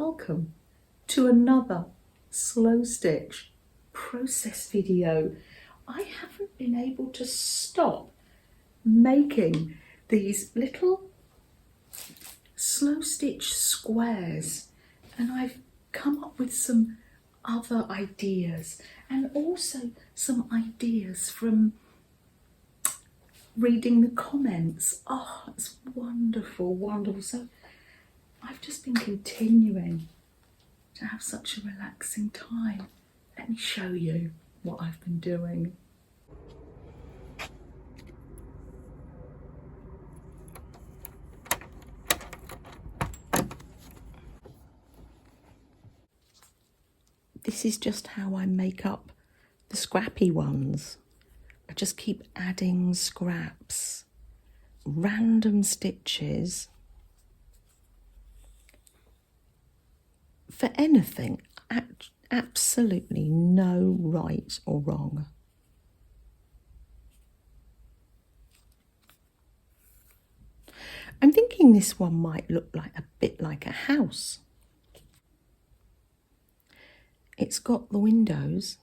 welcome to another Slowstitch process video. I haven't been able to stop making these little Slowstitch squares, and I've come up with some other ideas and also some ideas from reading the comments. Oh, it's wonderful, wonderful. So I've just been continuing to have such a relaxing time. Let me show you what I've been doing. This is just how I make up the scrappy ones. I just keep adding scraps, random stitches for anything, absolutely no right or wrong. I'm thinking this one might look like a bit like a house. It's got the windows.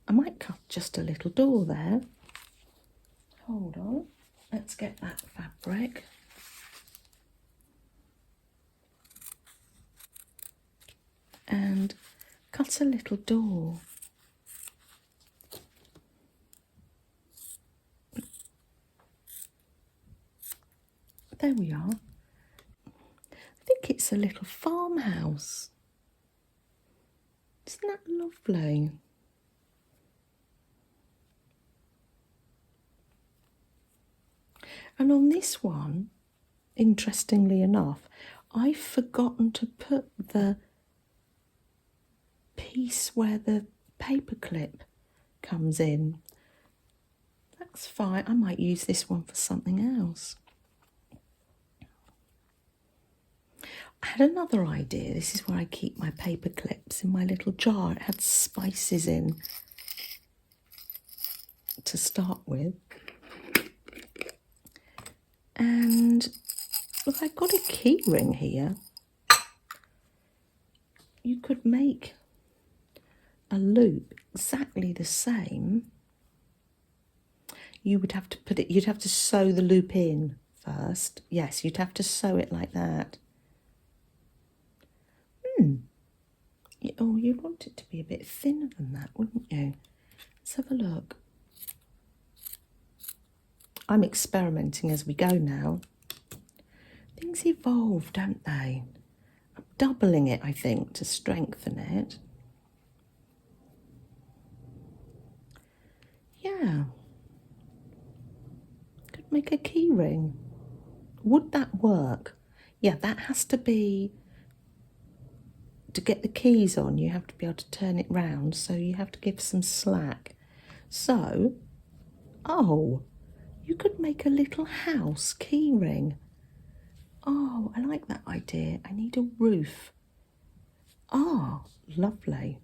I might cut just a little door there. Hold on, let's get that fabric. And cut a little door. There we are. I think it's a little farmhouse. Isn't that lovely? And on this one, interestingly enough, I've forgotten to put the piece where the paper clip comes in. That's fine. I might use this one for something else. I had another idea. This is where I keep my paper clips, in my little jar. It had spices in to start with. And look, I've got a key ring here. You could make a loop exactly the same. You would have to put it, you'd have to sew the loop in first. Yes, you'd have to sew it like that. Oh, you'd want it to be a bit thinner than that, wouldn't you? Let's have a look. I'm experimenting as we go now. Things evolve, don't they? I'm doubling it, I think, to strengthen it. Yeah. Could make a key ring. Would that work? Yeah, that has to be, to get the keys on, you have to be able to turn it round, so you have to give some slack. So, oh, you could make a little house key ring. Oh, I like that idea. I need a roof. Oh, lovely.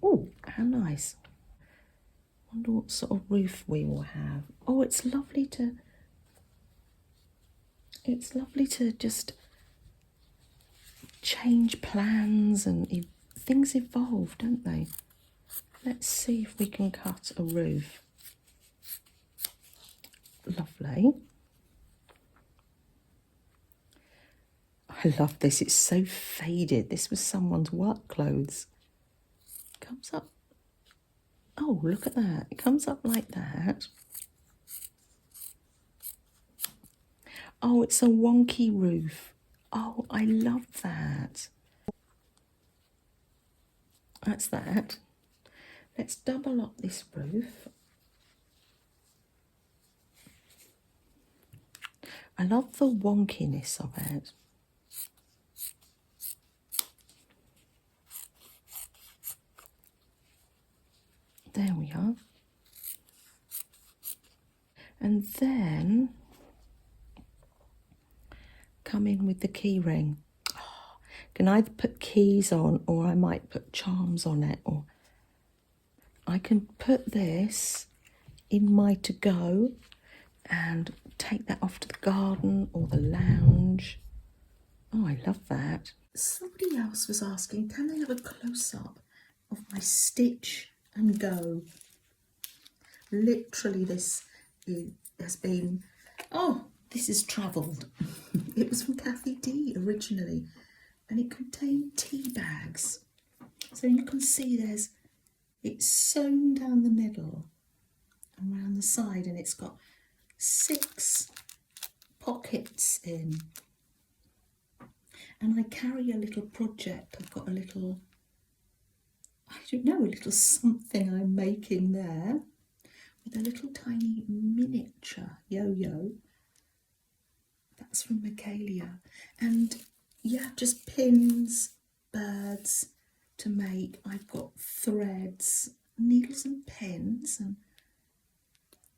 Oh, how nice. Wonder what sort of roof we will have. Oh, it's lovely to just change plans, and things evolve, don't they? Let's see if we can cut a roof. Lovely. I love this. It's so faded. This was someone's work clothes. Comes up. Oh, look at that. It comes up like that. Oh, it's a wonky roof. Oh, I love that. That's that. Let's double up this roof. I love the wonkiness of it. There we are. And then come in with the key ring. Oh, can either put keys on, or I might put charms on it, or I can put this in my to-go and take that off to the garden or the lounge. Oh, I love that. Somebody else was asking, can they have a close-up of my stitch and go? Literally, this has been, oh, this has travelled. It was from Kathy D originally, and it contained tea bags. So you can see it's sewn down the middle and around the side, and it's got 6 pockets in. And I carry a little project. I've got a little, I don't know, a little something I'm making there with a little tiny miniature yo-yo. That's from Michaelia. And yeah, just pins, birds to make. I've got threads, needles and pins, and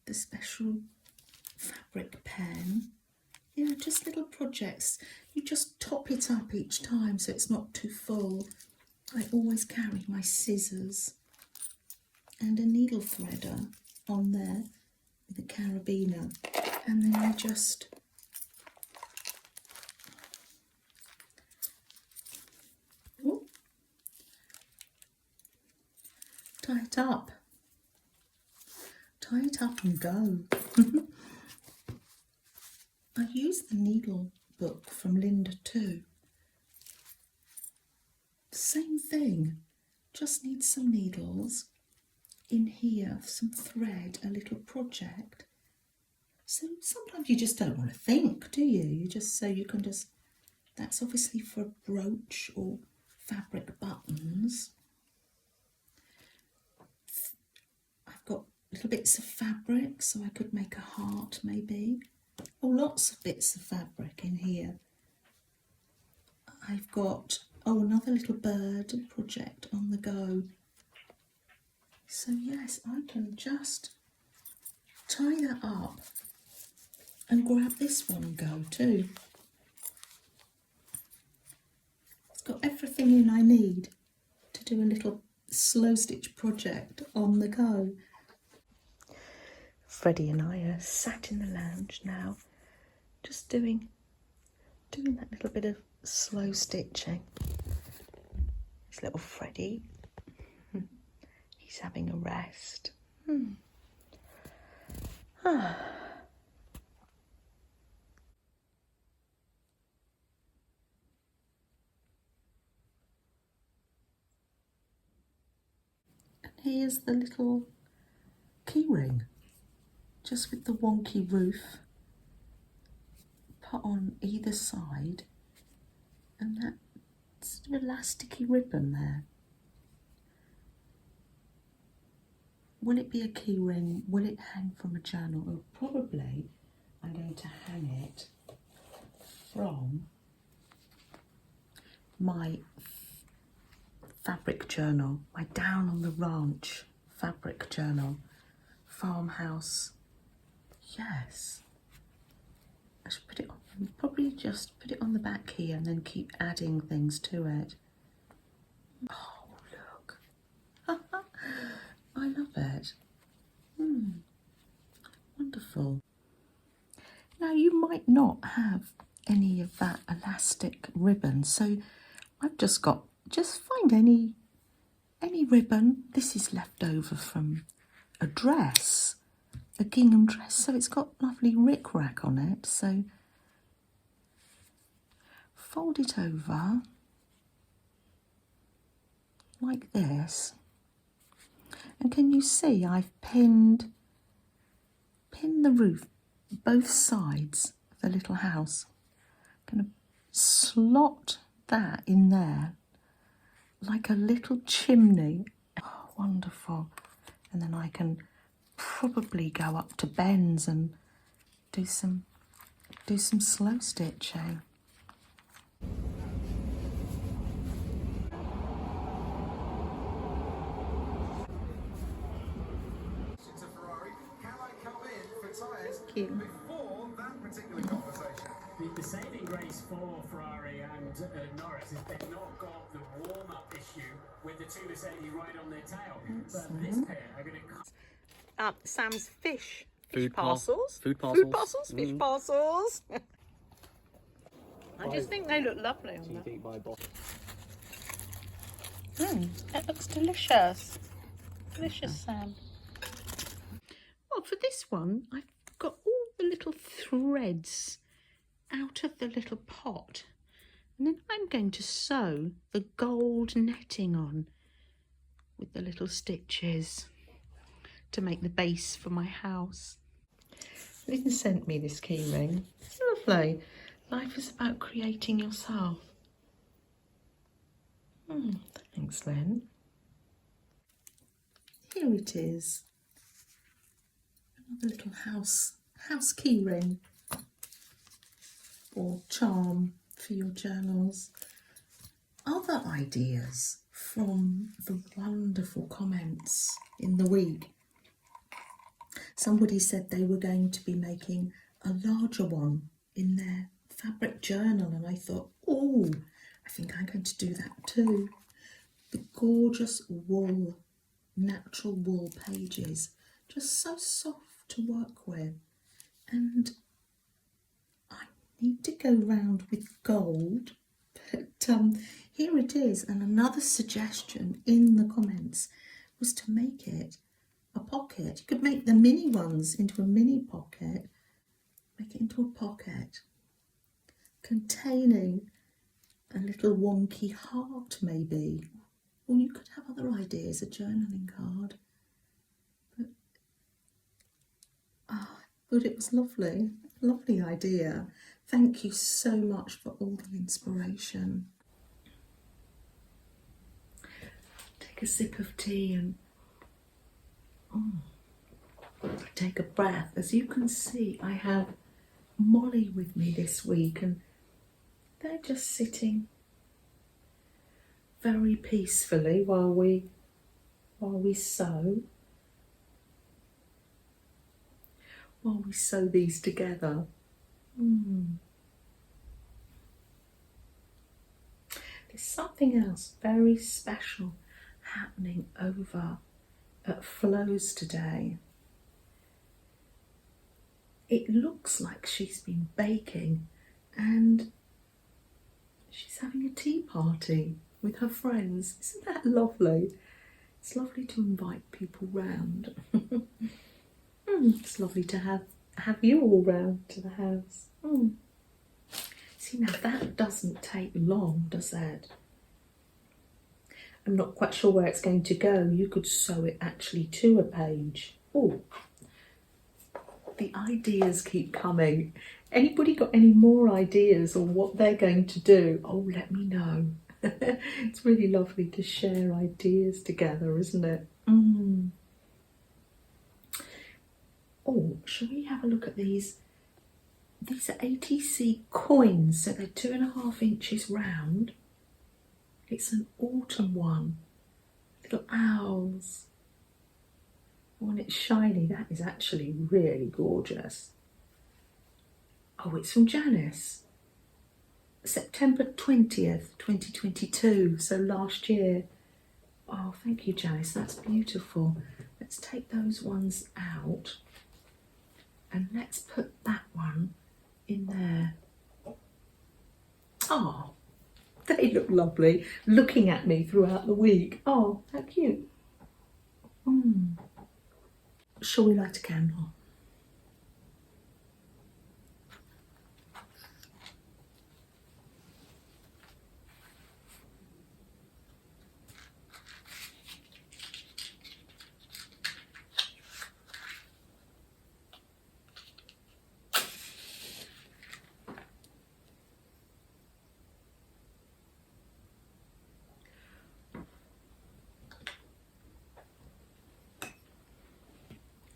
the special fabric pen. Yeah, just little projects. You just top it up each time so it's not too full. I always carry my scissors and a needle threader on there with a carabiner, and then I just tie it up. Tie it up and go. I use the needle book from Linda too. Same thing, just need some needles. In here, some thread, a little project. So sometimes you just don't want to think, do you? You just, so you can just, that's obviously for a brooch or fabric buttons. I've got little bits of fabric, so I could make a heart maybe. Oh, lots of bits of fabric in here. I've got, oh, another little bird project on the go. So yes, I can just tie that up and grab this one and go too. It's got everything in I need to do a little slow stitch project on the go. Freddie and I are sat in the lounge now, just doing that little bit of slow stitching. It's little Freddie. He's having a rest. And here's the little keyring, just with the wonky roof put on either side, and that sort of elasticy ribbon there. Will it be a key ring? Will it hang from a journal? Well, probably I'm going to hang it from my fabric journal, my Down on the Ranch fabric journal, farmhouse. Yes, I should put it on, probably just put it on the back here and then keep adding things to it. Oh, look. I love it. Wonderful. Now, you might not have any of that elastic ribbon, so I've just find any ribbon. This is left over from a dress, a gingham dress, so it's got lovely rickrack on it. So fold it over like this, and can you see I've pinned the roof, both sides of the little house. I'm going to slot that in there like a little chimney. Oh, wonderful. And then I can probably go up to Ben's and do some slow stitching. Thank you. Before that particular conversation, the saving grace for Ferrari and Norris is they've not got the warm-up issue with the two Mercedes right on their tail. But this pair are going to Sam's fish Food parcels. Food parcels. Fish parcels. I just think they look lovely on that. It looks delicious. Delicious, Sam. Well, for this one, I've got all the little threads out of the little pot. And then I'm going to sew the gold netting on with the little stitches to make the base for my house. Lynn sent me this keyring. It's lovely. Life is about creating yourself. Thanks, Lynn. Here it is. Another little house keyring or charm for your journals. Other ideas from the wonderful comments in the week. Somebody said they were going to be making a larger one in their fabric journal, and I thought, oh, I think I'm going to do that too. The gorgeous wool, natural wool pages, just so soft to work with. And I need to go round with gold, but here it is. And another suggestion in the comments was to make it a pocket. You could make the mini ones into a mini pocket, make it into a pocket containing a little wonky heart maybe, or you could have other ideas, a journaling card, but it was lovely idea. Thank you so much for all the inspiration. Take a sip of tea and take a breath. As you can see, I have Molly with me this week, and they're just sitting very peacefully while we sew. While we sew these together. There's something else very special happening over at Flo's today. It looks like she's been baking and she's having a tea party with her friends. Isn't that lovely? It's lovely to invite people round. It's lovely to have you all round to the house. See, now that doesn't take long, does it? I'm not quite sure where it's going to go. You could sew it actually to a page. Oh, the ideas keep coming. Anybody got any more ideas on what they're going to do? Oh, let me know. It's really lovely to share ideas together, isn't it? Oh, shall we have a look at these? These are ATC coins, so they're 2.5 inches round. It's an autumn one. Little owls. Oh, and it's shiny. That is actually really gorgeous. Oh, it's from Janice. September 20th, 2022, so last year. Oh, thank you, Janice. That's beautiful. Let's take those ones out. And let's put that one in there. Oh, they look lovely, looking at me throughout the week. Oh, how cute. Shall we light a candle?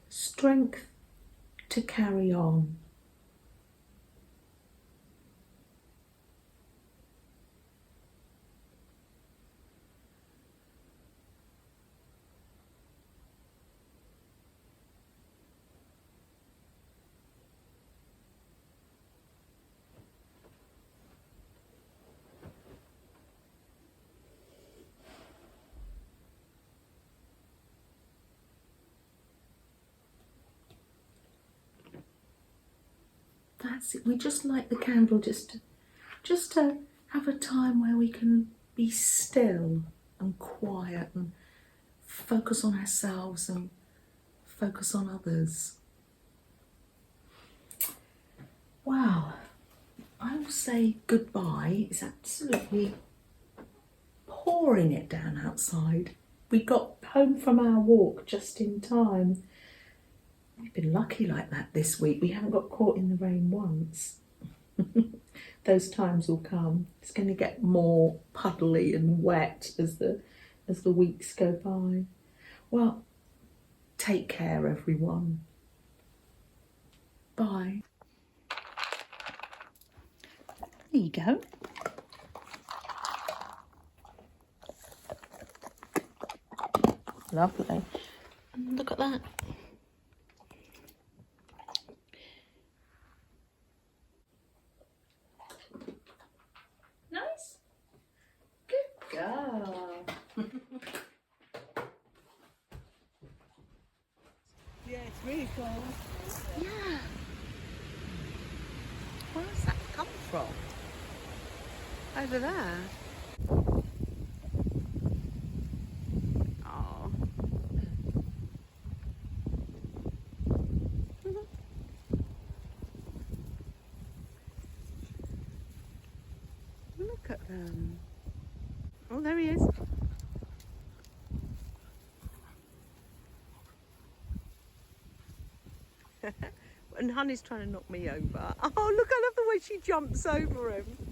Strength to carry on. That's it. We just light the candle just just to have a time where we can be still and quiet and focus on ourselves and focus on others. Wow, I will say goodbye. It's absolutely pouring it down outside. We got home from our walk just in time. We've been lucky like that this week. We haven't got caught in the rain once. Those times will come. It's going to get more puddly and wet as the weeks go by. Well, take care, everyone. Bye. There you go. Lovely. And look at that. Nice. Good girl. Yeah, it's really cool. Yeah. Where's that come from? Over there. Oh. Look at them. Oh, there he is. And Honey's trying to knock me over. Oh, look, I love the way she jumps over him.